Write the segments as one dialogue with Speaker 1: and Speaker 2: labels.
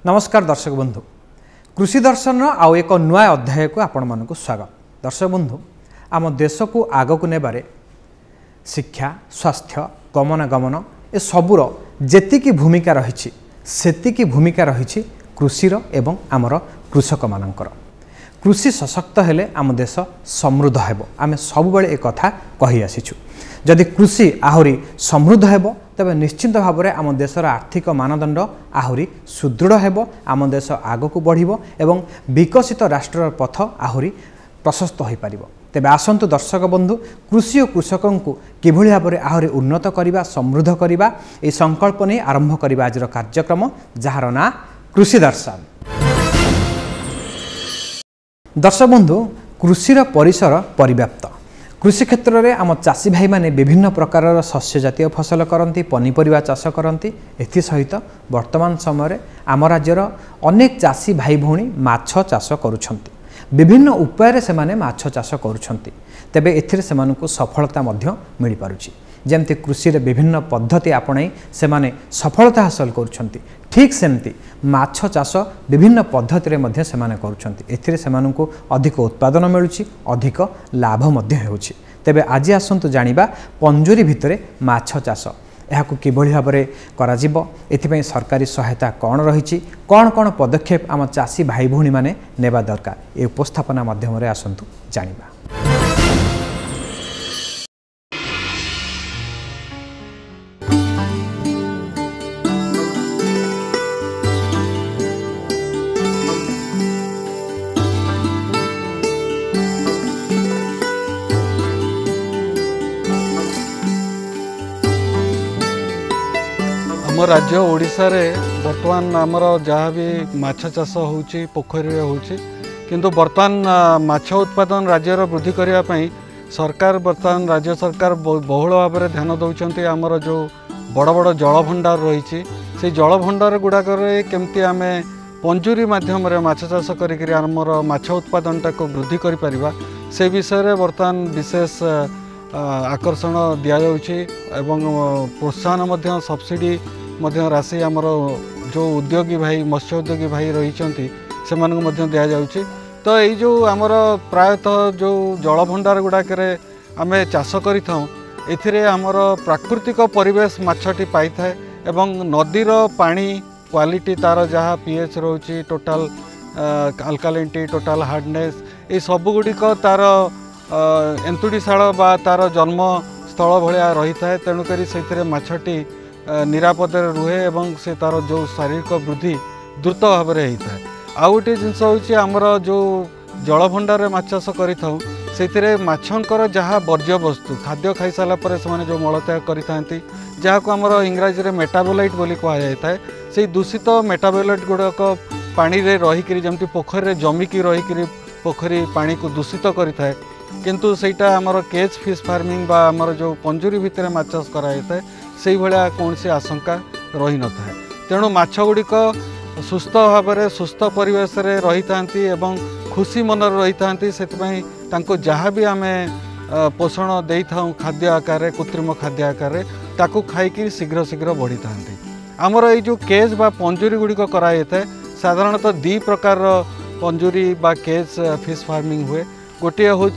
Speaker 1: नमस्कार दर्शक बंधु कृषि दर्शन आउ एक नुआ अध्याय को आपण मानक स्वागत। दर्शक बंधु आम देश को आग को नेबारे शिक्षा स्वास्थ्य गमनागमन ए सबूर जेतिकी भूमिका रही सेतिकी भूमिका रही कृषिर एवं आमर कृषक मानकर। कृषि सशक्त हेले आम देश समृद्ध हेबो। आमे सबुबेले एक कथा कहि आसीछु। जदि कृषि आहुरी समृद्ध हेबो तबे निश्चित भाव में आम देशर आर्थिक मानदंड आहुरी सुदृढ़ हेबो। आम देश आगको बढ़िबो एवं विकसित राष्ट्र पथ आहुरी प्रशस्त हो पारिबो। तेबे आसंतु दर्शक बंधु कृषि और कृषकों को किभଳି भाव में आहुरी उन्नत करवा समृद्ध करवा ए संकल्प नहीं आरंभ करवा आज कार्यक्रम जार ना कृषि दर्शन। दर्शक बंधु कृषिर परिसर परिव्याप्त। कृषि क्षेत्र में आम चाषी भाई माने विभिन्न प्रकार शस्य जातीय फसल करती पनीपरिया चाष करती। एसहित वर्तमान समय आम राज्यर अनेक चाषी भाई भौणी माछ चाष करुछंती। विभिन्न उपाय से माने माछ चाष करुछंती। तेबे एथिरे सेमानकु सफलता मध्य मिल पारुछि। जेमती कृषि रे विभिन्न पद्धति आपणाई से माने सफलता हासिल करुछंती, ठीक सेमती माछ चाष विभिन्न पद्धति रे मध्य से माने करुछंती। एथिरे सेमानकु अधिक उत्पादन मिलुछि, अधिक लाभ मध्य हेउछि। तेबे आज आसंतु जानिबा पंजोरी भितरे माछ चाष एहाकु किभଳି भाबरे कराजिबो, एथिपई सरकारी सहायता कौन रही, कौन कौन पदक्षेप आम चाषी भाई भौणी माने नेबा दरकार, ए उपस्थापना माध्यम रे आसंतु जानिबा।
Speaker 2: आम राज्य ओडिशा रे बर्तमान आमर जहाँ भी माछ चाष होउची पोखरी होउची, किंतु बर्तमान माछ उत्पादन राज्यर वृद्धि करने पई सरकार बर्तमान राज्य सरकार बहुल भाव में ध्यान दौरान। आमर जो बड़ बड़ जल भंडार रही से जल भंडार गुड़ाक केमती आम पंजूरी माध्यम माछ चाष करिक आमर माछ उत्पादनटा को वृद्धि करि परिबा से विषय बर्तमान विशेष आकर्षण दिया जाउछि एवं प्रोत्साहन मध्य सब्सिडी मध्य राशि आमर जो उद्योगी भाई मत्स्य उद्योगी भाई रही से दि जाउछि। तो ये जो आमर प्रायतः जो जल भंडार गुड़ाक आम चाष करें आमर प्राकृतिक परिवेश माछटी पाई थाए एवं नदीर पानी क्वालिटी तार जहाँ पीएच रोची टोटाल अल्कालिनिटी टोटाल हार्डनेस ये सबुगुड़िक तार एंतुड़ीशाल बा तार जन्म स्थल भाया रही है। तेणुक से माछटी निरापद रुहे एवं से तार जो शारीरिक वृद्धि द्रुत भाव में होता है। आउ गोटे जिनस हूँ आमर जो जल भंडार माछ चाष कर माछंकर जहाँ वर्ज्य वस्तु खाद्य खाई सारापर से जो मलत्याग करते जहाँ को आमर इंग्राजी में मेटाबोलाइट बोली कहुए से दूषित मेटाबोलाइट गुड़ाक पानी रे रहीकि जमती पोखरी रे जमिकी रहीकि पोखरी पानी को दूषित करें, किंतु सेटा आमर केज फिश फार्मिंग बा आमर जो पंजूरी भितर माछ चाष कराए से भाया कौन सी आशंका रही न था। तेणु माछ गुड़िक सुस्थ भाव में सुस्थ परिवेश रही था एवं खुशी मन रही था। जहाँ भी आम पोषण दे था खाद्य आकार कृत्रिम खाद्य आकार ताकू खाई शीघ्र शीघ्र बढ़ी था। आमर ये जो केज बा पंजूरी गुड़िक कराए साधारणतः दी प्रकार पंजूरी बा केज फिश फार्मिंग हुए। गोटे हूँ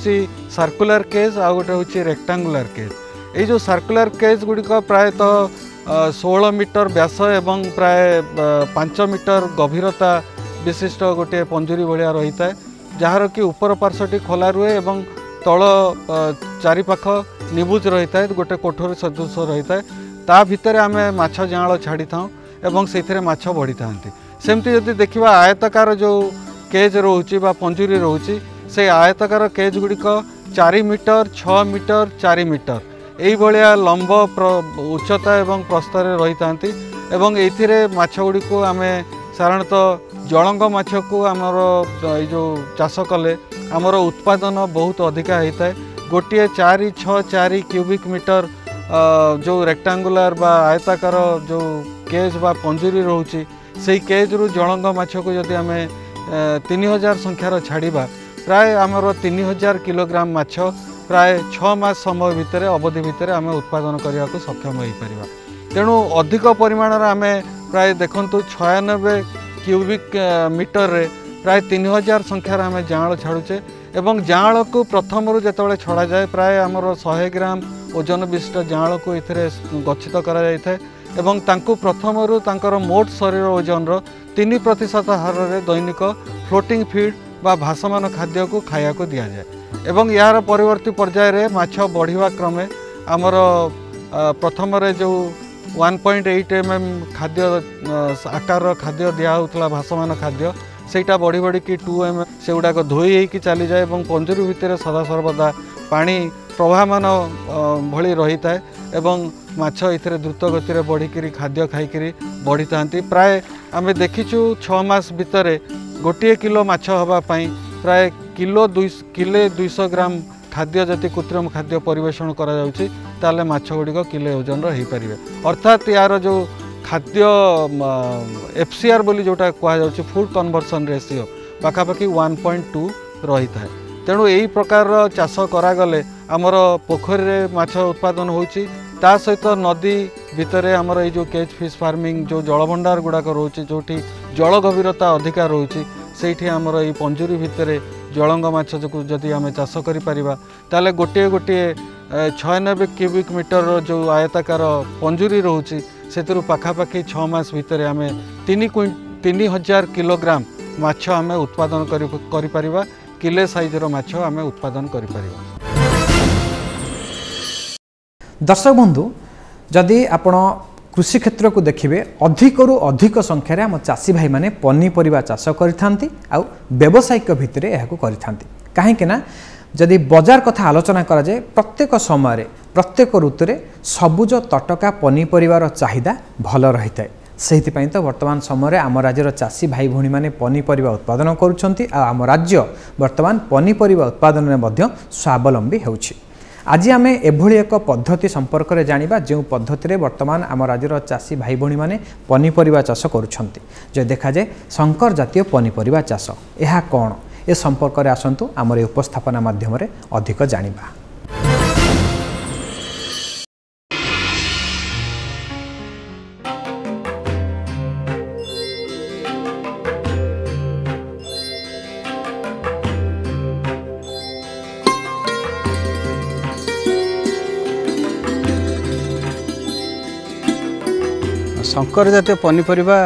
Speaker 2: सर्कुलर केज आ गोटे हूँ रेक्टांगुलर केज। ये जो सर्कुलर केज गुड़िक प्रायतः 16 मीटर व्यास एवं प्राय 5 मीटर गभीरता विशिष्ट गोटे पंजूरी भाया रही है, जार कि ऊपर पार्श्वटी खोला रुहे एवं तल चारिपाख निबुज रही है गोटे कोठरी सदृश रही है। ता भितर आम माछ जाँल छाड़ी था एवं से माछ बढ़ी था। सेमती जदि देखा आयतकार जो केज रोचे बा पंजूरी रोचे से आयतकार केज गुड़िक 4 मीटर 6 मीटर 4 मीटर यही भाया लंब उच्चता एवं प्रस्तर रही था। ये माछ गुड़ी को आम साधारणतः जलंग माछ को आमर जो चाष कले आमर उत्पादन बहुत अधिका होता है। गोटे 4-6-4 क्यूबिक मीटर जो रेक्टांगुलर बा आयताकार जो केज बा पंजूरी रोचे से केज रु जलंग माछ को जदि आम 3000 संख्यार छाड़ा प्राय आमर 3000 किलोग्राम माछ प्राय 6 मास समय भितर अवधि भितर आम उत्पादन करने को सक्षम हो पार। तेणु अधिक परिमाण आम प्राय देखु 96 क्यूबिक मीटर रे प्राय 3000 संख्यार आम जाँल छाड़ुचे एवं जाँल को प्रथम जो छड़ा जाए प्राय आमर 100 ग्राम ओजन विशिष्ट जाँल को ये गच्छित करा जाए एवं तांकु प्रथम तांकर मोट शरीर ओजन 3% हार रे दैनिक फ्लोटिंग फीड बा भासमान खाद्य को खाया को दिया जाए एवं यार परवर्ती पर्याय रे माछ बढ़िवा क्रमे आमर प्रथम रे जो 1.8 mm खाद्य आकार खाद्य दिया होतला भासमान खाद्य सेटा बढ़ी बढ़ी कि 2 mm से गुड़ाक धोई होगी चली जाए और पंजरी भितर सदा सर्वदा पानी प्रवाहमान भली रही थाए एवं माछ इथरे द्रुत गति बढ़िकी खाद्य खाई बढ़ी था प्राय आम देखीचु 6 मास भितर गोटे किलो माछ हवापाई प्राय किले 200 ग्राम खाद्य जति कृत्रिम खाद्य परिवेषण करा जाउछि ताले माछ गुड़िक किले ओजन रही पारिबे अर्थात यार जो खाद्य एफसीआर बोली जोटा कहुच्छे फूड कन्वर्सन रेशियो पाखापाखि 1.2 रही थाए तेणु यही प्रकार चाष करागले आमर पोखरी रे माछ उत्पादन होची ता सहित नदी भितर आमर ये जो केज फिश फार्मिंग जो जलभंडार गुड़ाक रोचे जो जल गभीरता अधिका रोचे से आमर ये पंजुरी भितर जलंग माछ जो जदि आम चाष करें गोटे गोटे 96 क्यूबिक मीटर जो आयताकार पंजुरी रोचे से पाखापाखि 6 मास भितर आम 3000 किलोग्राम माछ आम उत्पादन करिपरिबा किले साइजर माछ आम उत्पादन करिपरिबा।
Speaker 1: दर्शक बंधु जदि आपण कृषि क्षेत्र को देखिए अधिकरू अधिक संख्यार आम चाषी भाई माने पनीपरिबा चाष करिथांती आउ व्यावसायिक भितर यह करिथांती कहीं जदि बाजार कथा आलोचना करा जाए प्रत्येक समय प्रत्येक ऋतु में सबुज तटका पनीपरिबार चाहिदा भल रही है से तो वर्तमान समय आम राज्यर चाषी भाई भौणी मैंने पनीपरिबा उत्पादन करुछंती आम राज्य वर्तमान पनीपरिबा उत्पादन में स्वावलंबी होउछि। आज आम एभली एक पद्धति संपर्क में जानिबा जो पद्धति वर्तमान आम राज्यर चाषी भाई भौणी मैंने पनीपरिबा चाष करुछंती जो देखा जाए संकर जातीय पनीपरिबा चाष यह कौन ए संपर्क में आसतु आमर उपस्थापना माध्यम अधिक जानिबा।
Speaker 3: संकर जातीय पनीपरिबा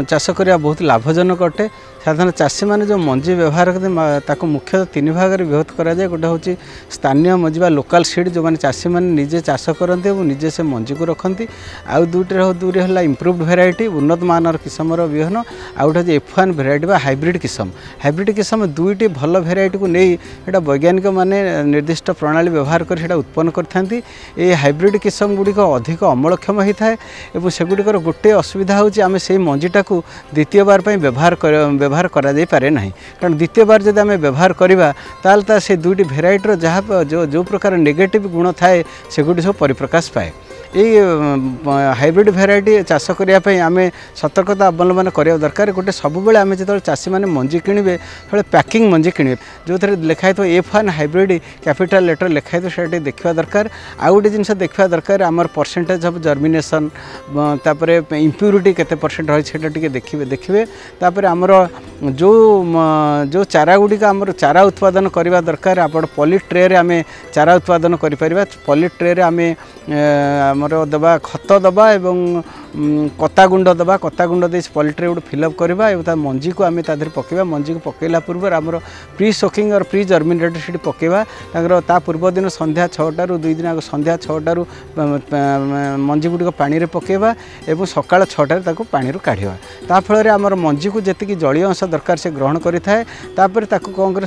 Speaker 3: चाष करिया बहुत लाभजनक अटे। साधारण चाषी मैंने जो मंजी व्यवहार करते मुख्यतः 3 भाग में विभक्त करा जाए। गोटे हूँ स्थानीय मंजी बा लोकल सीड जो मैंने चाषी मैंने निजे चाष करते और निजे से मंजी को रखती आउ दुईटे है इम्प्रूव्ड भेराइटी उन्नत मानर किस्मर बिहन आउ गोटे F1 भेराइटी बा हाइब्रिड किस्म दुईटी भल भेराइटी को नहीं एटा वैज्ञानिक माने निर्दिष्ट प्रणाली व्यवहार कर उत्पन्न करथांती। ए हाइब्रिड किस्म गुड़िक अधिक अमलक्षम होता है और सेगुड़िकर गोटे असुविधा होची आमे से मंजीटा को द्वितीय बार पर व्यवहार करा जाई पारे नहीं कारण द्वितीय बार जब आम व्यवहार करवा ताल से दुईटी भेराइटर जहाँ जो प्रकार नेगेटिव गुण थाए सेगुड़ी सब परिप्रकाश पाए। ये हाइब्रिड भेराइटी चाष करने आम सतर्कता अवलंबन करने दरकार। गोटे सब आम जो चाषी मैंने मंजी किणवे थोड़े पैकिंग मंजी किणवे जो थे लिखाई तो F1 हाइब्रिड कैपिटल लेटर लिखाई तो से देखा दरकार। आउ गोटे जिन देखा दरकार आमर परसेंटेज ऑफ जर्मिनेशन तापर इम्प्यूरिटी केते परसेंट रही देखिए तापर आमर जो चारा गुड़िक आमर चारा उत्पादन करवा दरकार। आप पॉली ट्रे रे आम चारा उत्पादन करें पॉली ट्रे रे आम आमर दबा खत दबा एवं कता गुंड दबा कता गुंड दे पॉलिट्रे गोटे फिलअप करवा और मंजी को आम तादेह पकेवा मंजी को पकेला पूर्व आमर प्री सोकिंग और प्री जर्मिनेटेड सीड पकेवा ता पूर्व दिन संध्या 6टारू 2 दिन आगे संध्या 6टारू मंजी गुड़िक पानी रे पकेवा एवं सकाळ 6टारे ताको पानी रू काढ़िवा ता फल आमर मंजी को जेतिकी जलीय अंश दरकार से ग्रहण करिथाए तापर ताको कोन करे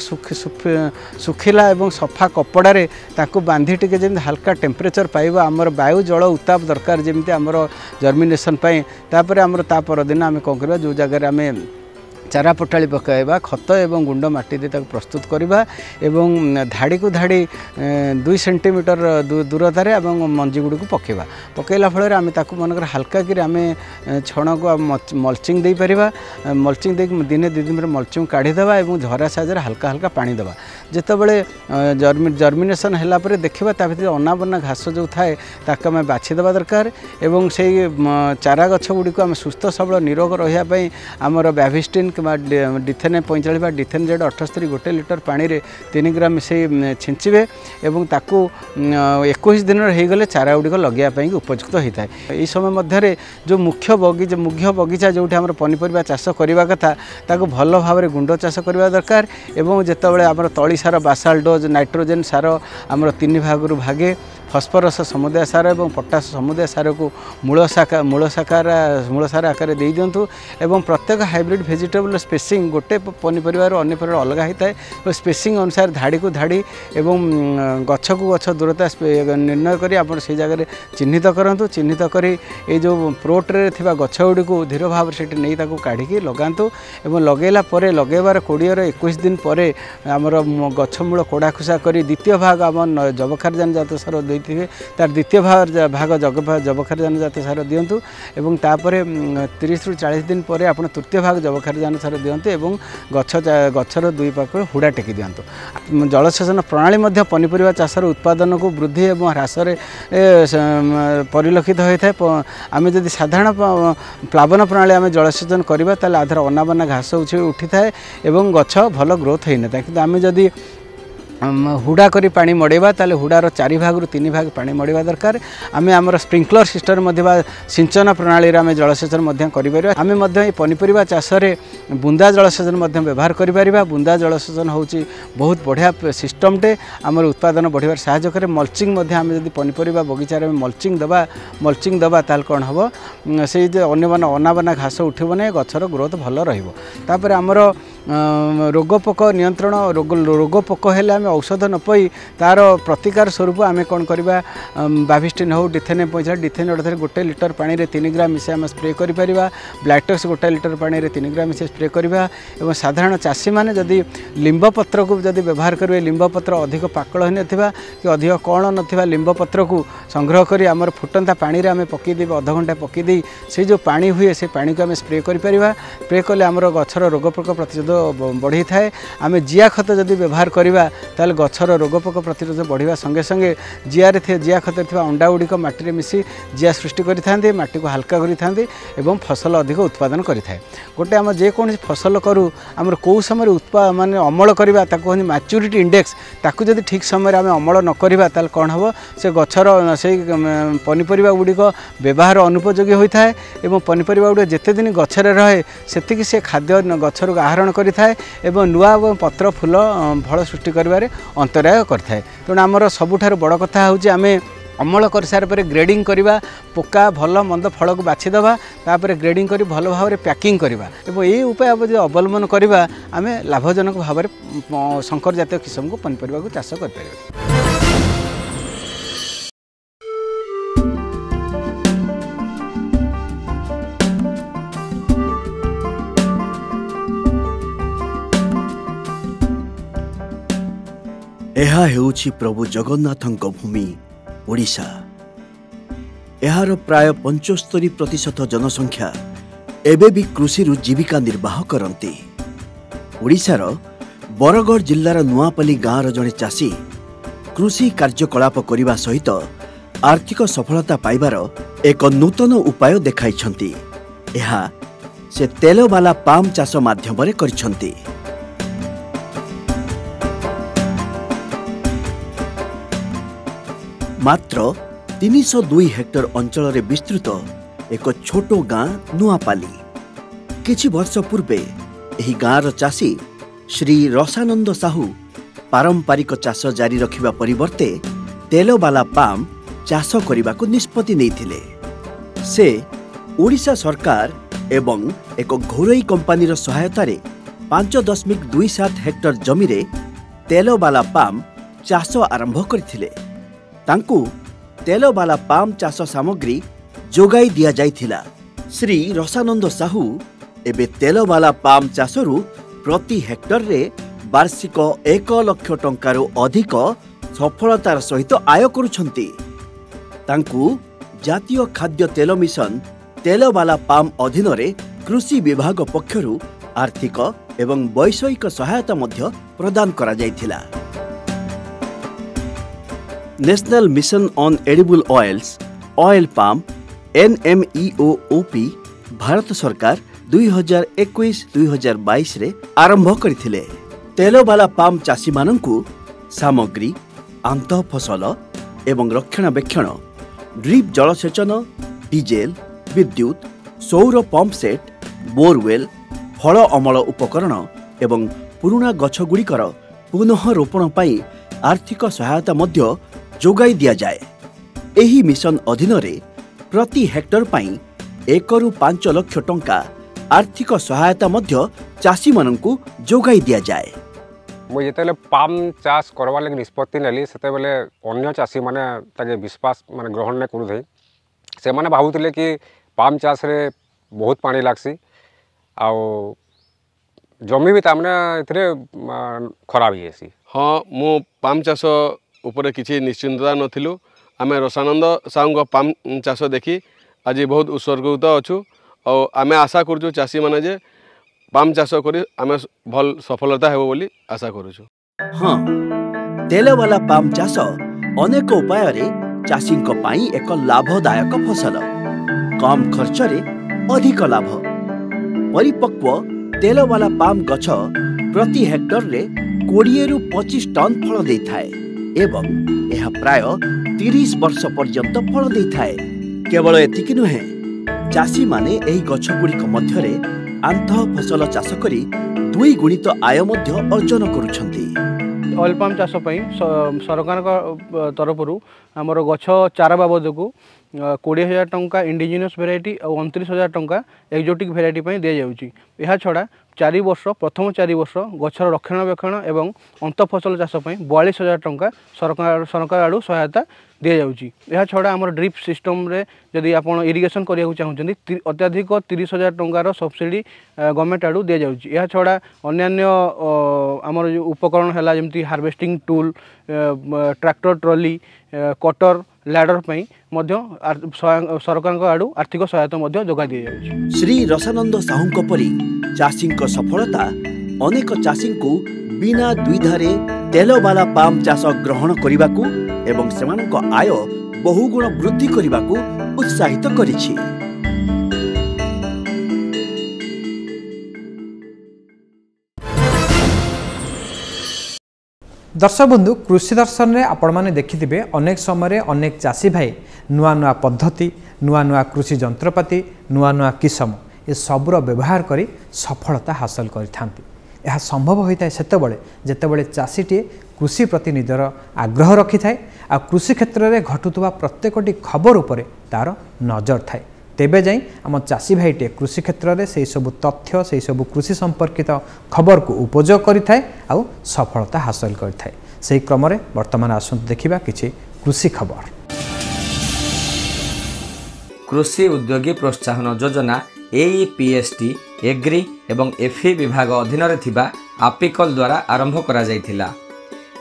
Speaker 3: सुखिला एवं सफा कपड़ारे ताको बांधी टिके जेमि हल्का टेम्परेचर पाइबा आमर वायु जल उत्ताप दरकार जेमि आमर जर्मिनेशन पाई तापर आमर ता पर दिन आम कौन करवा जो जगह आम चारा पटाली पकाइबा खत एवं गुंड माटी प्रस्तुत करवा एवं धाड़ी को धाड़ी 2 सेंटीमीटर दूरतार मंजी गुड़ी को पकेबा पकईला फल आम मनकर हल्का कि आम छण को मल्चिंग दे पारिबा मल्चिंग दे दिने 2 दिन मल्चिंग काढ़ीदेवा और झरा साइज हल्का हल्का पानी देवा जितेबले जर्मिनेशन है देखा भर अनाबना घास जो थाए ताकू आम बाछीदेवा दरकार एवं से चारा गछ गुड़ी को आम सुस्थ सबल निरोग रही आमर बैभिस्टिन कि डिथेन 45 डिथेन जेड 78 1 लिटर पानी रे 3 ग्राम मिसे छिंचे और ताकू 21 दिन होगले चारा गुड़िक लगे उपयुक्त होता है। यही समय मध्य जो मुख्य बगीचा जो आम पनीपरिया चाष करने कथा ताकू भल भाव में गुंड चाष करवा दरकार एवं जितेबाला आम तली सार बासाल डोज नाइट्रोजेन सार आम 3 भाग भागे फस्फरस समुदाय सार और पोटास समुदाय सार को मूल सार आकार दे दिंतु एवं प्रत्येक हाइब्रिड वेजिटेबल स्पेसिंग गोटे पनीपरिवार अन्य परिवार अलग होता है स्पेसिंग अनुसार धाड़ी को धाड़ी एवं गछ को गछ दूरता निर्णय करी आप से जगह चिन्हित करूँ चिन्हित करी ये जो प्रोट्रे थिबा गछ गुड़ी को धीर भाव से नहीं काढ़ी लगातु एवं लगेला परे लगेबार 20-21 दिन पर आमर गछ मूल कोड़ा खुसा करी द्वितीय भाग आम जबखारजान जात सार देते तार द्वितीय भाग जबखारजान जात सार दिंतु एवं तापर 30-40 दिन पर आप तृतीय भाग जबखारजान सार दिंतु एवं गछर 2 पाख हुड़ा टेकी दिंतु। जलसेचन प्रणाली पनीपरिया चाषर उत्पादन को वृद्धि और ह्रास परिलक्षित होता है। आम जदि साधारण प्लावन प्रणाली आम जलसेचन करवा आधार अनाबना घास उठी थाए एवं गछ भल ग्रोथ होना था कि आम जदि हुड़ा करी पानी मड़ेबा ताले हुडार 4 भाग 3 भाग पानी मड़ेबा दरकार। आम आमर स्प्रिंकलर सिस्टम सिंचन प्रणाली आम जलसेचन कर आम पनीपरिया चाष बुंदा जलसेचन व्यवहार कर बुंदा जलसेचन हूँ बहुत बढ़िया सिस्टमटे आमर उत्पादन बढ़िया साहाय्य करे। मल्चिंग आम जब पनीपरिया बगीचार मल्चिंग दबा ताल कौन हम से अन्य अनाबना घास उठब ना गचर ग्रोथ भल रही। आमर रोगपोक नियंत्रण रोगपोक हेले आम औषध न पई तार प्रतिकार स्वरूप आम कौन करवा बाभिस्टिन हो डिथेन 45 डिथेन 1 लिटर पानी रे 3 ग्राम मिसे आम स्प्रे कर ब्लैटक्स 1 लिटर पानी रे 3 ग्राम मिसे स्प्रे करवा एवं साधारण चाषी मैंने जदि लिंब पत्र को जदि व्यवहार करेंगे लिंब पत्र अधिक पाकल हो ना कि अधिक कण ना लिंब पत्र को संग्रह कर आमर फुटंता पानी रे आम पकईदे अध घंटा पकईदे से जो पानी हुए से पानी को आम स्प्रे कर स्प्रे कले आमर गचर रोगपोक प्रतिरोध बढ़ी थाए। आम जिया खत जदि व्यवहार करवा ताल गचर रोगपोक प्रतिरोध बढ़िया संगे संगे जिया खत अंडा गुड़िक माटी मिसी जिया सृष्टि करें माटी को हल्का करें एवं फसल अधिक उत्पादन करें। गोटे आम जेकोसी फसल करूँ आम कौ समय माने अमल करवा कहते मैच्योरिटी इंडेक्स ताकू जदि ठीक समय आम अमल न करवा ताल कौन हम से गचर से पनीपरिया गुड़िक व्यवहार अनुपयोगी होता है एवं पनीपरिया गुड़ जिते दिन गचर रहे से से खाद्य गचर को आहरण करें एवं नुआ पत्र फूल फल सृष्टि कर अंतराय करए। तेणु आमर सबुठार बड़ कथा हूँ आम अमल कर सारे ग्रेडिंग करवा पोका भल मंद फल को बाछीदेवा तापर ग्रेडिंग कर भल भाव में पैकिंग करवा एवं यही उपाय अवलम्बन करवा आम लाभजनक भाव में संकर जातीय किस्म को पनीपरिया को चाष कर।
Speaker 4: एहा हेउछि प्रभु जगन्नाथଙ୍କ भूमि ओडिशा। एहार प्राय 75% जनसंख्या एबे भी कृषि जीविका निर्वाह करती। ओडिशार बरगढ़ जिल्लार नुआपल्ली गाँवर जड़े चाषी कृषि कार्यकलाप करने सहित आर्थिक सफलता पाइबार एक नूतन उपाय देखाइछन्ति। एहा से तेलबाला पाम चाष माध्यम करिछन्ति। मात्र 302 हेक्टर अंचल रे विस्तृत एक छोटो गाँ नुआपाली। किछि वर्ष पूर्वे एही गाँर चाषी श्री रसानंद साहू पारंपरिक चाष जारी रखिबा परिवर्ते तेलबाला पाम चाष करने को निष्पत्ति नैथिले। से ओडिशा सरकार एवं एक घोरई कंपानीर सहायता 5.27 हेक्टर जमी रे तेलबाला पाम चाष आरंभ करथिले। तांकु तेलबाला पाम चाष सामग्री जोगाई दिया जाइथिला। श्री रसानंद साहू एबे तेलवाला पाम चाषरू प्रति हेक्टर रे वार्षिक 1 लाख टंकार अधिक सफलतार सहित आय करुछंती। तांकू जातीय खाद्य तेल मिशन तेलवाला पाम अधीन रे कृषि विभाग पक्षरु आर्थिक एवं वैषयिक सहायता मध्य प्रदान करा जायथिला। National mission on edible oils oil palm NMEOOP Bharat सरकार 2021-2022 रे आरंभ करथिले। तेलवाला पाम चाषी माननकु सामग्री आंतः फसल एवं रक्षणाबेक्षण ड्रिप जलसेचन डीजेल विद्युत सौर पंप सेट बोरवेल फल अमल उपकरण एवं पुराना गछगुड़िकर पुनः रोपण पाई आर्थिक सहायता मध्य जोगाई दिया जाए। एही मिशन अधीन रे प्रति हेक्टर पाई 1 ରୁ 5 लाख टंका आर्थिक सहायता मध्य चाषी माननकु जोगाई दिया जाए।
Speaker 5: मुझे जिते पाम चाष करवा लगे निष्पत्ति नेली सेते बेले अन्य चाषी माने ताके विश्वास माने ग्रहण नहीं करूथे। से माने भाबुथिले कि पाम चाष रे बहुत पानी लागसी आ जमी भी तामने इथरे खराब हेसी।
Speaker 6: हाँ मु पाम चाष उपरे किछि निश्चिंतता नथिलु। आमे रसानंद साहू पाम चाष देखी आज बहुत उत्सर्गित अच्छु और आमे आशा करूँ चाषी माने जे पाम चाष करी आमे भल सफलता हेबो बोली आशा करूँ।
Speaker 4: हाँ तेलवाला पाम चाष अनेक उपाय रे चाषींक पाई एक लाभदायक फसल कम खर्च रे अधिक लाभ। परिपक्व तेलवाला पाम गछ प्रति हेक्टर रे 20 ରୁ 25 टन फल देइथाय एवं यह प्राय 30 वर्ष पर्यंत फल देइथाय। केवल एतिकी नुहे चाषी माने एही गछ गुड़िक मध्यरे आंतः फसल चाष करी 2 गुणित आय मध्य अर्जन करुछंती।
Speaker 3: ऑयल पाम चाष सरकार तरफ आमर गछ चारा बाबद को 20,000 टंका इंडिजिनियस भेराइटी और 29,000 टंका एक्जोटिक भेराइटी दि जाउची। यह छड़ा 4 वर्ष प्रथम 4 वर्ष गछर रक्षणाबेक्षण एवं अंत फसल चाष 42,000 टंका सरकार आड़ू सहायता दि जाउची। यह छड़ा आमर ड्रिप सिस्टम रे जदि आपण इरिगेशन करिया चाहूचंती अत्याधिक 30,000 टंकार सब्सिडी गवर्नमेंट आड़ू दि जाउची। यह छड़ा अन्यान्य आमर जो उपकरण हैला जेमती harvesting tool tractor trolley cutter ladder पई मध्य सरकार आड़ू आर्थिक सहायता मध्य जोगा दि जाउची।
Speaker 4: श्री रसानंद साहू परी चाषींक सफलता अनेक चाषींकु बिना द्विधारे तेलवाला पाम चाष ग्रहण करिबाकू एवं सेमानक आय बहुगुण वृद्धि करिबाकू उत्साहित करिछि।
Speaker 1: दर्शक बंधु कृषि दर्शन में आपण मैंने देखिथिबे अनेक समय अनेक चाषी भाई नुआ नुआ पद्धति नुआ नुआ कृषि जंत्रपाति नुआ नुआ किसम ये सबूर व्यवहार करी सफलता हासिल करिथांती। यह संभव होता है सेतबेले जेतेबेले चाषीटी कृषि प्रति निजर आग्रह रखि थाए आ कृषि क्षेत्र में घटुवा प्रत्येकटी खबर उपरे तार नजर थाए। तेबे जाई आम चाषी भाईटे कृषि क्षेत्र में से सबु तथ्य से सबु कृषि संपर्कित खबर को उपयोग करिथाए आ सफलता हासिल करिथाए। सेही क्रम में वर्तमान आसंतु देखिबा किछि कृषि खबर।
Speaker 7: कृषि उद्योगी प्रोत्साहन योजना AEPST एग्री एवं FE विभाग अधीन रे थिबा आपिकल द्वारा आरंभ करा जायथिला।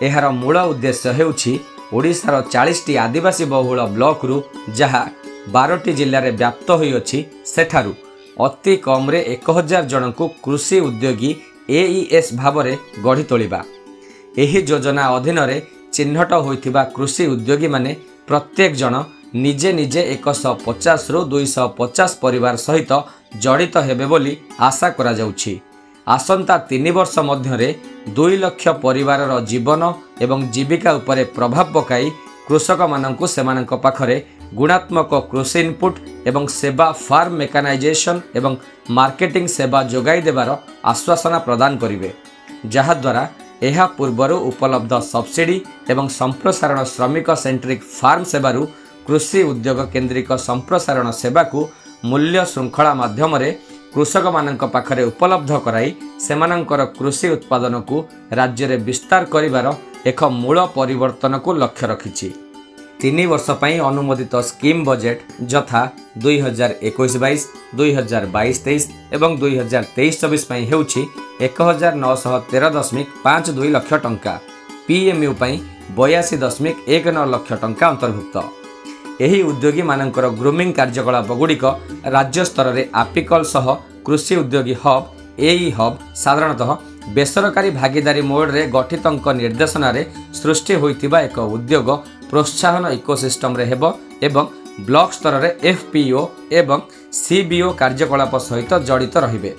Speaker 7: एहार मूल उद्देश्य हेउछि ओडिशार 40टी आदिवासी बहुल ब्लॉक रु जहा 12टी जिल्ला रे व्याप्त होई अछि सेठारु अति कम रे 1000 जन को कृषि उद्योगी AES भाव रे गढ़ी तोलिबा। एही योजना अधीन रे चिन्हट होइथिबा कृषि उद्योगी माने प्रत्येक जन निजे निजे 150 ରୁ 250 परिवार सहित जड़ित हेबे बोली आशा करा जाउछि। आसंता 3 वर्ष मध्यरे 2 लाख परिवारर जीवन एवं जीविका उपरे प्रभाव पकाई कृषक माननकु सेमानक पाखरे गुणात्मक कृषि इनपुट एवं सेवा फार्म मेकानाइजेशन एवं मार्केटिंग सेवा जोगाई देवार आश्वासन प्रदान करिवे, जहा द्वारा एहा पूर्वरु उपलब्ध सब्सिडी एवं संप्रसारण श्रमिक सेंट्रिक फार्म सेवारु कृषि उद्योग केन्द्रिक संप्रसारण सेवा को मूल्य श्रृंखला माध्यम कृषक मानक पाखरे उपलब्ध कराई सेमानंकर कृषि उत्पादन को राज्य रे विस्तार करिवार एक मूल परिवर्तन को लक्ष्य रखिछि। 3 वर्ष ପାଇଁ ଅନୁମୋଦିତ ସ୍କିମ୍ ବଜେଟ୍ ଯଥା 2021-22, 2022-23 ଏବଂ 2023-24 ପାଇଁ ହେଉଛି 1913.52 ଲକ୍ଷ ଟଙ୍କା। PMU ପାଇଁ 82.19 ଲକ୍ଷ ଟଙ୍କା ଅନ୍ତର୍ଭୁକ୍ତ। ଏହି ଉଦ୍ୟୋଗୀମାନଙ୍କର ଗ୍ରୁମିଂ କାର୍ଯ୍ୟକଳାପଗୁଡ଼ିକ ରାଜ୍ୟ ସ୍ତରରେ ଆପିକଲ୍ ସହ କୃଷି ଉଦ୍ୟୋଗୀ ହବ୍ ଏଇ ହବ୍ ସାଧାରଣତଃ ବେସରକାରୀ ଭାଗିଦାରୀ ମୋଡ଼ରେ ଗଠିତଙ୍କ ନିର୍ଦ୍ଦେଶନାରେ ସୃଷ୍ଟି ହୋଇଥିବା ଏକ ଉଦ୍ୟୋଗ ପ୍ରୋତ୍ସାହନ ଇକୋସିଷ୍ଟମରେ ହେବ ଏବଂ ବ୍ଲକ ସ୍ତରରେ FPO ଏବଂ CBO କାର୍ଯ୍ୟକଳାପ ସହିତ ଜଡ଼ିତ ରହିବେ।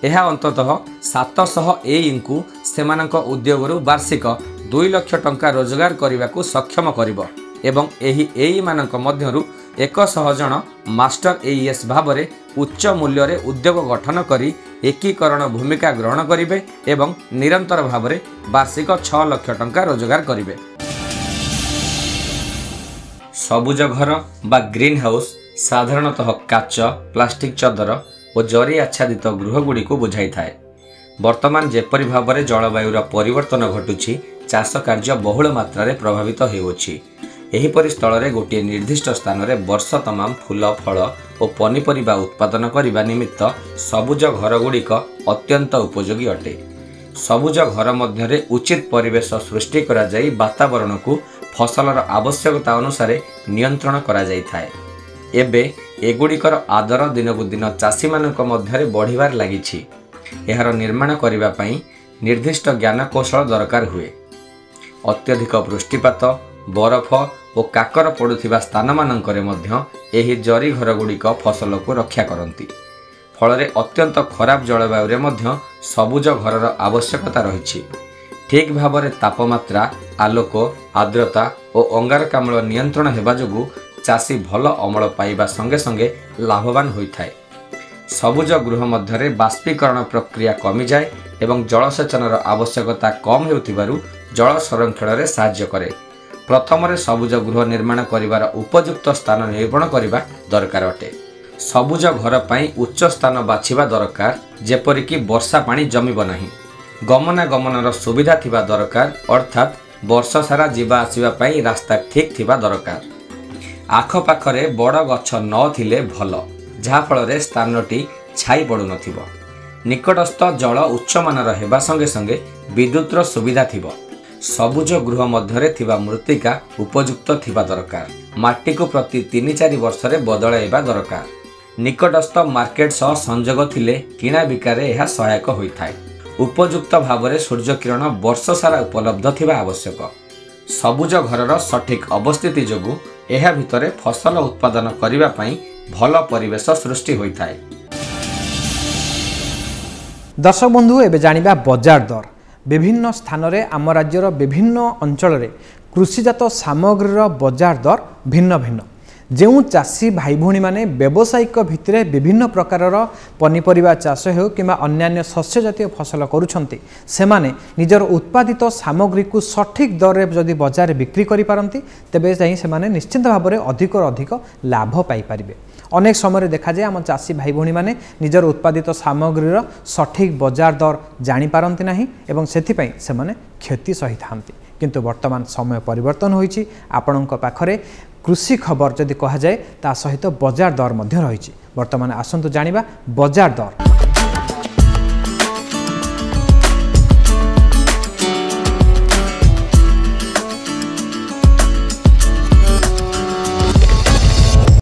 Speaker 7: ଏହା ଅନ୍ତତଃ 700 ଏଇଙ୍କୁ ସେମାନଙ୍କ ଉଦ୍ୟୋଗରୁ ବାର୍ଷିକ 2 ଲକ୍ଷ ଟଙ୍କା ରୋଜଗାର କରିବାକୁ ସକ୍ଷମ କରିବ ଏବଂ ଏହି ଏଇମାନଙ୍କ ମଧ୍ୟରୁ 100 ଜଣ ମାଷ୍ଟର AES ଭାବରେ ଉଚ୍ଚ ମୂଲ୍ୟରେ ଉଦ୍ୟୋଗ ଗଠନ କରି ଏକୀକରଣ ଭୂମିକା ଗ୍ରହଣ କରିବେ ଏବଂ ନିରନ୍ତର ଭାବରେ ବାର୍ଷିକ 6 ଲକ୍ଷ ଟଙ୍କା ରୋଜଗାର କରିବେ। ସବୁଜ ଘର ବା ଗ୍ରୀନ୍ ହାଉସ୍ ସାଧାରଣତଃ କାଚ, ପ୍ଲାଷ୍ଟିକ୍ ଚଦର ଓ ଜରି ଆଚ୍ଛାଦିତ ଗୃହଗୁଡ଼ିକୁ ବୁଝାଇଥାଏ। ବର୍ତ୍ତମାନ ଯେପରି ଭାବରେ ଜଳବାୟୁର ପରିବର୍ତ୍ତନ ଘଟୁଛି, ଚାଷ କାର୍ଯ୍ୟ ବହୁଳ ମାତ୍ରାରେ ପ୍ରଭାବିତ ହେଉଅଛି। ଏହିପରି ସ୍ଥଳରେ ଗୋଟିଏ ନିର୍ଦ୍ଦିଷ୍ଟ ସ୍ଥାନରେ ବର୍ଷ ତମାମ ଫୁଲ, ଫଳ ଓ ପନିପରିବା ଉତ୍ପାଦନ କରିବା ନିମିତ୍ତ ସବୁଜ ଘରଗୁଡ଼ିକ ଅତ୍ୟନ୍ତ ଉପଯୋଗୀ ଅଟେ। ସବୁଜ ଘର ମଧ୍ୟରେ ଉଚିତ ପରିବେଶ ସୃଷ୍ଟି କରାଯାଇ ବାତାବରଣକୁ ଫସଲର ଆବଶ୍ୟକତା ଅନୁସାରେ ନିୟନ୍ତ୍ରଣ କରାଯାଇଥାଏ। ଏବେ ଏଗୁଡ଼ିକର ଆଦର ଦିନକୁ ଦିନ ଚାଷୀମାନଙ୍କ ମଧ୍ୟରେ ବଢ଼ିବାରେ ଲାଗିଛି। ଏହାର ନିର୍ମାଣ କରିବା ପାଇଁ ନିର୍ଦ୍ଦିଷ୍ଟ ଜ୍ଞାନକୌଶଳ ଦରକାର ହୁଏ। ଅତ୍ୟଧିକ ବୃଷ୍ଟିପାତ, ବରଫ ଓ କାକର ପଡ଼ୁଥିବା ସ୍ଥାନମାନଙ୍କରେ ମଧ୍ୟ ଏହି ଜରି ଘରଗୁଡ଼ିକ ଫସଲକୁ ରକ୍ଷା କରନ୍ତି। ଫଳରେ ଅତ୍ୟନ୍ତ ଖରାପ ଜଳବାୟୁରେ ମଧ୍ୟ ସବୁଜ ଘରର ଆବଶ୍ୟକତା ରହିଛି। ଠିକ୍ ଭାବରେ ତାପମାତ୍ରା, ଆଲୋକ, ଆର୍ଦ୍ରତା ଓ ଅଙ୍ଗାରକାମ୍ଳ ନିୟନ୍ତ୍ରଣ ହେବା ଯୋଗୁଁ ଚାଷୀ ଭଲ ଅମଳ ପାଇବା ସଙ୍ଗେ ସଙ୍ଗେ ଲାଭବାନ ହୋଇଥାଏ। ସବୁଜ ଗୃହ ମଧ୍ୟରେ ବାଷ୍ପୀକରଣ ପ୍ରକ୍ରିୟା କମିଯାଏ ଏବଂ ଜଳସେଚନର ଆବଶ୍ୟକତା କମ୍ ହେଉଥିବାରୁ ଜଳ ସଂରକ୍ଷଣରେ ସାହାଯ୍ୟ କରେ। ପ୍ରଥମରେ ସବୁଜ ଗୃହ ନିର୍ମାଣ କରିବାର ଉପଯୁକ୍ତ ସ୍ଥାନ ନିରୂପଣ କରିବା ଦରକାର ଅଟେ। ସବୁଜ ଘର ପାଇଁ ଉଚ୍ଚ ସ୍ଥାନ ବାଛିବା ଦରକାର, ଯେପରିକି ବର୍ଷା ପାଣି ଜମିବ ନାହିଁ। ଗମନାଗମନର ସୁବିଧା ଥିବା ଦରକାର, ଅର୍ଥାତ୍ ବର୍ଷ ସାରା ଯିବା ଆସିବା ପାଇଁ ରାସ୍ତା ଠିକ୍ ଥିବା ଦରକାର। ଆଖପାଖରେ ବଡ଼ ଗଛ ନଥିଲେ ଭଲ, ଯାହାଫଳରେ ସ୍ଥାନଟି ଛାଇ ପଡ଼ୁନଥିବ। ନିକଟସ୍ଥ ଜଳ ଉଚ୍ଚମାନର ହେବା ସଙ୍ଗେ ସଙ୍ଗେ ବିଦ୍ୟୁତର ସୁବିଧା ଥିବ। ସବୁଜ ଗୃହ ମଧ୍ୟରେ ଥିବା ମୃତ୍ତିକା ଉପଯୁକ୍ତ ଥିବା ଦରକାର। ମାଟିକୁ ପ୍ରତି 3-4 ବର୍ଷରେ ବଦଳାଇବା ଦରକାର। ନିକଟସ୍ଥ ମାର୍କେଟ ସହ ସଂଯୋଗ ଥିଲେ କିଣା ବିକାରେ ଏହା ସହାୟକ ହୋଇଥାଏ। ଉପଯୁକ୍ତ ଭାବରେ ସୂର୍ଯ୍ୟକିରଣ ବର୍ଷ ସାରା ଉପଲବ୍ଧ ଥିବା ଆବଶ୍ୟକ। ସବୁଜ ଘରର ସଠିକ୍ ଅବସ୍ଥିତି ଯୋଗୁଁ ଏହା ଭିତରେ ଫସଲ ଉତ୍ପାଦନ କରିବା ପାଇଁ ଭଲ ପରିବେଶ ସୃଷ୍ଟି ହୋଇଥାଏ।
Speaker 1: दर्शक बंधु एबे जानिबा बजार दर। विभिन्न स्थान रे आम राज्यर विभिन्न अंचल रे कृषिजात सामग्रीर बजार दर भिन्न भिन्न। जो चाषी भाई भौणी माने व्यावसायिक भित्तिर विभिन्न प्रकारर पनीपरिबा चाष हो किंबा अन्यान्य शस्य जातीय फसल करुछंती, सेमाने निजर उत्पादित सामग्री को सठिक दर रे जदि बजार बिक्री करि पारंती, तेबे जाई सेमाने निश्चित भाव में अधिक अधिक लाभ पाई परिबे। अनेक समय देखा जाए आम चाषी भाई भौणी माने निजर उत्पादित सामग्रीर सठिक बजार दर जानी पारंती नाही एवं सेथिपई सेमाने क्षति सही थांती। किंतु वर्तमान समय परिवर्तन होईची। आपणक पाखरे कृषि खबर जदि कहा जाए ता सहित बजार दर मध्य रही। वर्तमान आसंतु जानिबा बजार दर।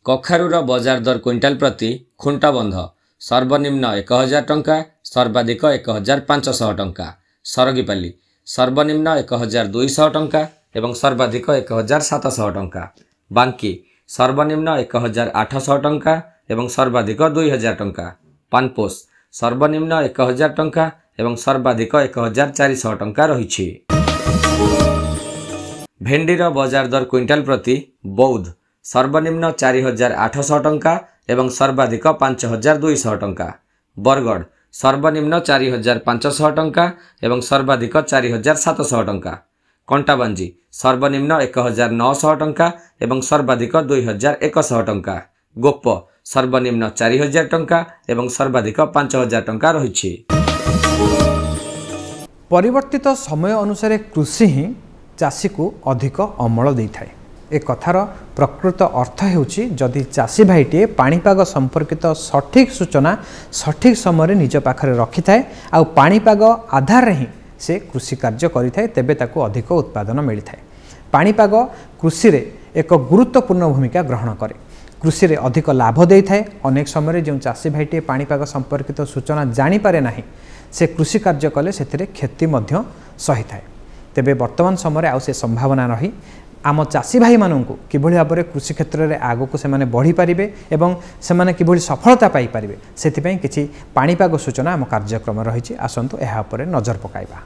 Speaker 7: कखारूर बजार दर क्विंटाल प्रति खुंटबंध सर्वनिम्न 1000 टंका, सर्वाधिक 1500 टंका। सरगीपाली सर्वनिम्न 1200 टंका एवं सर्वाधिक 1700 टंका। बांकी सर्वनिम्न 1800 टंका एवं सर्वाधिक 2000 टंका। पानपोस सर्वनिम्न 1000 टंका एवं सर्वाधिक 1400 टंका रही। भेंडीर बजार दर क्विंटाल प्रति बौद्ध सर्वनिम्न 4800 टंका एवं सर्वाधिक 5200 टंका। बरगढ़ सर्वनिम्न 4500 टंका एवं सर्वाधिक 4700 टंका। कंटाबांजी सर्वनिम्न 1900 टंका एवं सर्वाधिक 2100 टंका। गोप सर्वनिम्न 4000 टंका एवं सर्वाधिक 5000 टंका रही।
Speaker 1: परिवर्तित समय अनुसार कृषि ही चाषी को अधिक अमल देइथाय। ए कथार प्रकृत अर्थ हेउछि जदि चाषी भाईटे पाणीपाग संपर्कित सठिक सूचना सठिक समय निज पाखरे रखि थाए आ पाणीपाग आधार ही से कृषि कार्य करिथाए तेबे ताकू अधिक उत्पादन मिली थाए। पाणीपाग कृषि रे एक गुरुत्वपूर्ण भूमिका ग्रहण करे, कृषि रे अधिक लाभ दे थाए। अनेक समय जो चाषी भाईटे पाणीपाग संपर्कित सूचना जानी पारे नाही से कृषि कार्य कले सेथिरे क्षति मध्य सही थाए। तेबे वर्तमान समय आउ से संभावना रही आम चाषी भाई मानू किभଳି भाव कृषि क्षेत्र में आगक से बढ़ी पारे एवं से किभଳି सफलता पाई पारे से किछि पाणीपाग सूचना आम कार्यक्रम रही। आसतु यह नजर पकाइबा।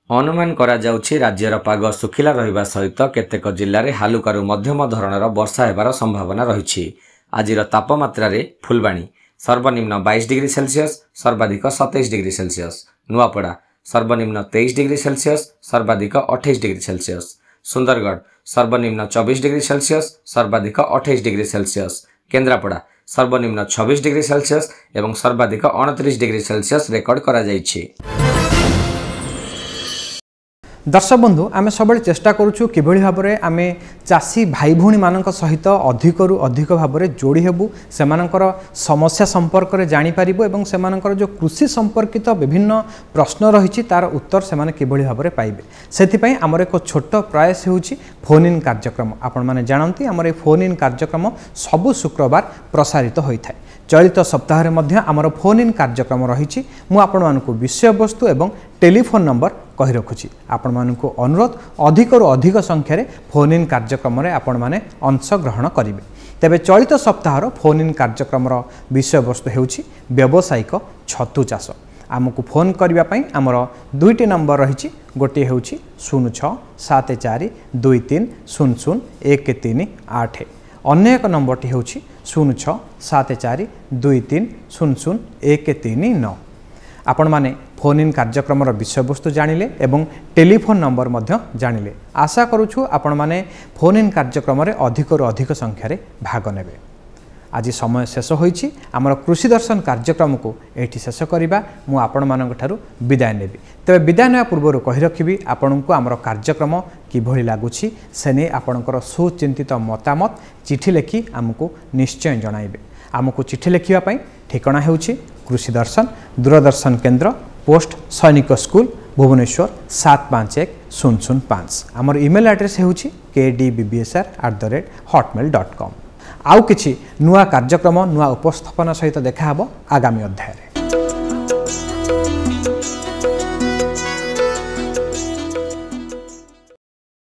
Speaker 7: अनुमान करा जाउछि राज्यर पाग सुखिला रहिबा सहित केतेक जिल्ला रे हालुकारू मध्यम धरणर वर्षा हेबार संभावना रहिछि। आजिर तापमात्रा रे फुलबाणी सर्वनिम्न 22 डिग्री सेल्सियस सर्वाधिक 27 डिग्री सेल्सियस, नुआपड़ा सर्वनिम्न 23 डिग्री सेल्सियस सर्वाधिक 28 डिग्री सेल्सियस, सुंदरगढ़ सर्वनिम्न 24 डिग्री सेल्सियस सर्वाधिक 28 डिग्री सेल्सियस, केन्द्रापड़ा सर्वनिम्न 26 डिग्री सेल्सियस एवं सर्वाधिक 29 डिग्री सेल्सियस रेकर्ड करा जाइछि।
Speaker 1: दर्शक बंधु आमे सबले चेष्टा करूछु किभଳି भाबरे आमे चासी भाई भौणी मानक सहित अधिकरू अधिक भाबरे जोड़ी हेबु, सेमानकर समस्या संपर्क रे जानि पारिबो एवं सेमानकर जो कृषि संपर्कित विभिन्न प्रश्न रहिछि तार उत्तर सेमाने किभଳି भाबरे पाइबे। सेथि पई हमर एक छोट प्रयास हेउछि फोन इन कार्यक्रम। आपण माने जानंती हमर ए फोन इन कार्यक्रम सबु शुक्रवार प्रसारित होइथाय। चलित सप्ताह मध्य आमर फोन इन कार्यक्रम रही। मु आपण मानकु विषय वस्तु एवं टेलीफोन नंबर कहि रखुछि। आपण मानकु अनुरोध अधिक रु अधिक संख्यार फोन इन कार्यक्रम रे आपण माने अंश ग्रहण करिवे। तेबे चलित सप्ताह फोन इन कार्यक्रम विषय वस्तु हेउछि व्यावसायिक छतु चाष। आमको फोन करबा पई आमर दुईटी नंबर रही। गोटे हेउछि 0674 23 00 138। अन्य एक नंबरटी हेउछि 0674 23 00 139। आपण माने फोन इन कार्यक्रम विषय वस्तु जानिले एवं टेलीफोन नंबर मध्य जानिले। आशा करूछु आपण माने फोन इन कार्यक्रम अधिक रु अधिक संख्यार भाग नेबे। आज समय शेष होईछि। आमर कृषि दर्शन कार्यक्रम को एठी शेष करिबा। मु आपण मानक ठारू विदाय नेबी। तबे विदाय नेबा पूर्व कहि रखिबी आपणको आमर कार्यक्रम किभଳି लागुछि सेने आपणकर सुचिंतित मतामत चिठी लेखि आमको निश्चय जणाइबे। आमको चिठी लेखिबा पई ठिकाना हेउछि कृषि दर्शन दूरदर्शन केंद्र पोस्ट सैनिक स्कूल भुवनेश्वर 751005। आमर ईमेल एड्रेस हेउछि kdbbsr@hotmail.com। आउ किछि नुआ कार्यक्रम नुआ उपस्थापना सहित देखा हबो आगामी अध्याय रे।